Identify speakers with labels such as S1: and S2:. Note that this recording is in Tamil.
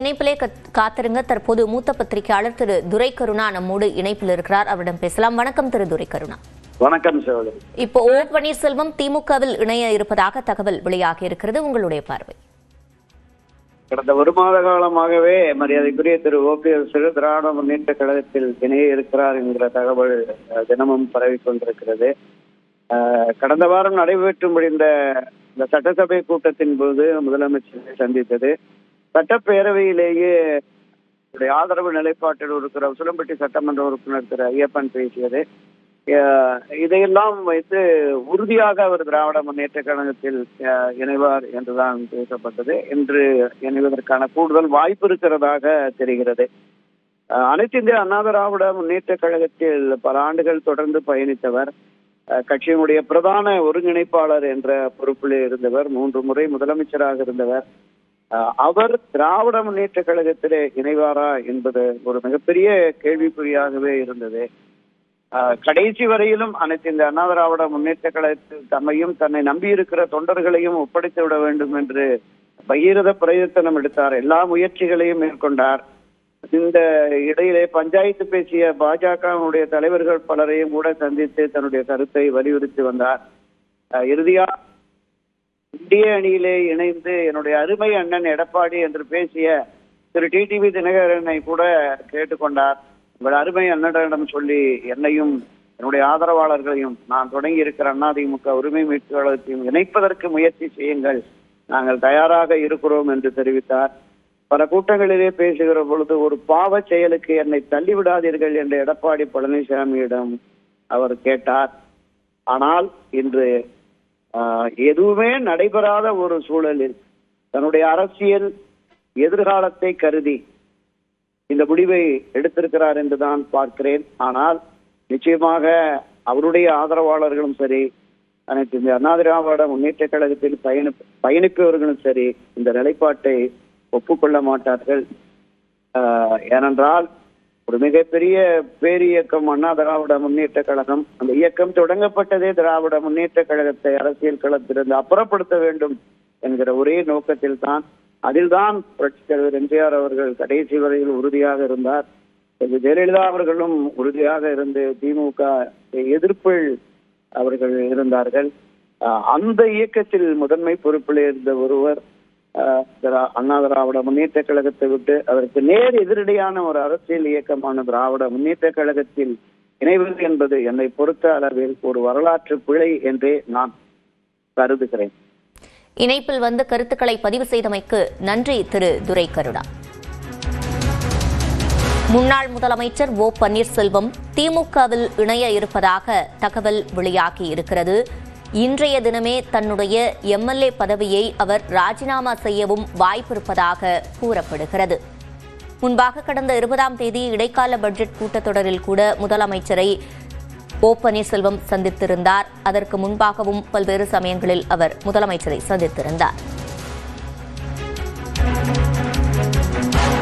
S1: இணைப்பிலே காத்திருங்க. தற்போது மூத்த பத்திரிகையாளர் திரு துரை கருணா நம்மோடு இணைப்பில் இருக்கிறார். அவரிடம் பேசலாம். வணக்கம் திரு துரை கருணா.
S2: வணக்கம் சகோதரி.
S1: இப்போ ஓ பன்னீர்செல்வம் திமுகவில் இணைய இருப்பதாக தகவல் வெளியாகி இருக்கிறது. உங்களுடைய பார்வை?
S2: கடந்த ஒரு மாத காலமாகவே மரியாதைக்குரிய திரு ஓபிஎஸ் திராவிட முன்னேற்ற கழகத்தில் இணைய இருக்கிறார் என்கிற தகவல் தினமும் பரவி கொண்டிருக்கிறது. கடந்த வாரம் நடைபெற்று முடிந்த இந்த சட்டசபை கூட்டத்தின் போது முதலமைச்சரை சந்தித்தது. சட்டப்பேரவையிலேயே ஆதரவு நிலைப்பாட்டில் இருக்கிற உசிலம்பட்டி சட்டமன்ற உறுப்பினர் திரு ஐயப்பன் பேசியது. இதையெல்லாம் வைத்து உறுதியாக அவர் திராவிட முன்னேற்ற கழகத்தில் இணைவார் என்றுதான் பேசப்பட்டது. இன்று இணைவதற்கான கூடுதல் வாய்ப்பு இருக்கிறதாக தெரிகிறது. அனைத்து இந்திய அண்ணா திராவிட முன்னேற்ற கழகத்தில் பல ஆண்டுகள் தொடர்ந்து பயணித்தவர். கட்சியினுடைய பிரதான ஒருங்கிணைப்பாளர் என்ற பொறுப்பில் இருந்தவர். 3 முறை முதலமைச்சராக இருந்தவர். அவர் திராவிட முன்னேற்ற கழகத்திலே இணைவாரா என்பது ஒரு மிகப்பெரிய கேள்விக்குறியாகவே இருந்தது. கடைசி வரையிலும் அனைத்து இந்த அண்ணா திராவிட முன்னேற்ற கழகத்தில் தம்மையும் தன்னை நம்பியிருக்கிற தொண்டர்களையும் ஒப்படைத்து விட வேண்டும் என்று பகீரத பிரயத்தனம் எடுத்தார். எல்லா முயற்சிகளையும் மேற்கொண்டார். இந்த இடையிலே பஞ்சாயத்து பேசிய பாஜகவுடைய தலைவர்கள் பலரையும் கூட சந்தித்து தன்னுடைய கருத்தை வலியுறுத்தி வந்தார். இறுதியா இந்திய அணியிலே இணைந்து என்னுடைய அருமை அண்ணன் எடப்பாடி என்று பேசிய திரு டிடிவி தினகரனை கூட கேட்டுக்கொண்டார். உங்கள் அருமை அண்ணனிடம் சொல்லி என்னையும் என்னுடைய ஆதரவாளர்களையும் நான் தொடங்கி இருக்கிற அதிமுக உரிமை மீட்பு கழகத்தையும் இணைப்பதற்கு முயற்சி செய்யுங்கள், நாங்கள் தயாராக இருக்கிறோம் என்று தெரிவித்தார். பல கூட்டங்களிலே பேசுகிற பொழுது ஒரு பாவ செயலுக்கு என்னை தள்ளிவிடாதீர்கள் என்று எடப்பாடி பழனிசாமியிடம் அவர் கேட்டார். ஆனால் இன்று எதுவுமே நடைபெறாத ஒரு சூழலில் தன்னுடைய அரசியல் எதிர்காலத்தை கருதி இந்த முடிவை எடுத்திருக்கிறார் என்றுதான் பார்க்கிறேன். ஆனால் நிச்சயமாக அவருடைய ஆதரவாளர்களும் சரி, அனைத்து இந்த அண்ணா திராவிட முன்னேற்ற கழகத்தில் பயணிப்பவர்களும் சரி இந்த நிலைப்பாட்டை ஒப்புக்கொள்ள மாட்டார்கள். ஏனென்றால் ஒரு மிகப்பெரிய பேரியக்கம் அண்ணா திராவிட முன்னேற்ற கழகம். அந்த இயக்கம் தொடங்கப்பட்டதே திராவிட முன்னேற்ற கழகத்தை அரசியல் களத்திலிருந்து அப்புறப்படுத்த வேண்டும் என்கிற ஒரே நோக்கத்தில் தான். அதில்தான் புரட்சித் தலைவர் எம்ஜிஆர் அவர்கள் கடைசி வரையில் உறுதியாக இருந்தார். ஜெயலலிதா அவர்களும் உறுதியாக இருந்து திமுக எதிர்ப்பில் அவர்கள் இருந்தார்கள். அந்த இயக்கத்தில் முதன்மை பொறுப்பில் இருந்த ஒருவர் அண்ணா திராவிட முன்னேற்ற கழகத்தை விட்டு அதற்கு நேர் எதிரடியான ஒரு அரசியல் இயக்கமான திராவிட முன்னேற்ற கழகத்தில் இணைவது என்பது என்னை பொறுத்த அளவில் ஒரு வரலாற்று பிழை என்றே நான் கருதுகிறேன்.
S1: இணைப்பில் வந்து கருத்துக்களை பதிவு செய்தமைக்கு நன்றி திரு துரை கருணா. முன்னாள் முதலமைச்சர் ஓ பன்னீர்செல்வம் திமுகவில் இணைய இருப்பதாக தகவல் வெளியாகி இருக்கிறது. இன்றைய தினமே தன்னுடைய எம்எல்ஏ பதவியை அவர் ராஜினாமா செய்யவும் வாய்ப்பிருப்பதாக கூறப்படுகிறது. முன்பாக கடந்த 20ஆம் தேதி இடைக்கால பட்ஜெட் கூட்டத்தொடரில் கூட முதலமைச்சரை ஓ பன்னீர்செல்வம் சந்தித்திருந்தார். அதற்கு முன்பாகவும் பல்வேறு சமயங்களில் அவர் முதலமைச்சரை சந்தித்திருந்தார்.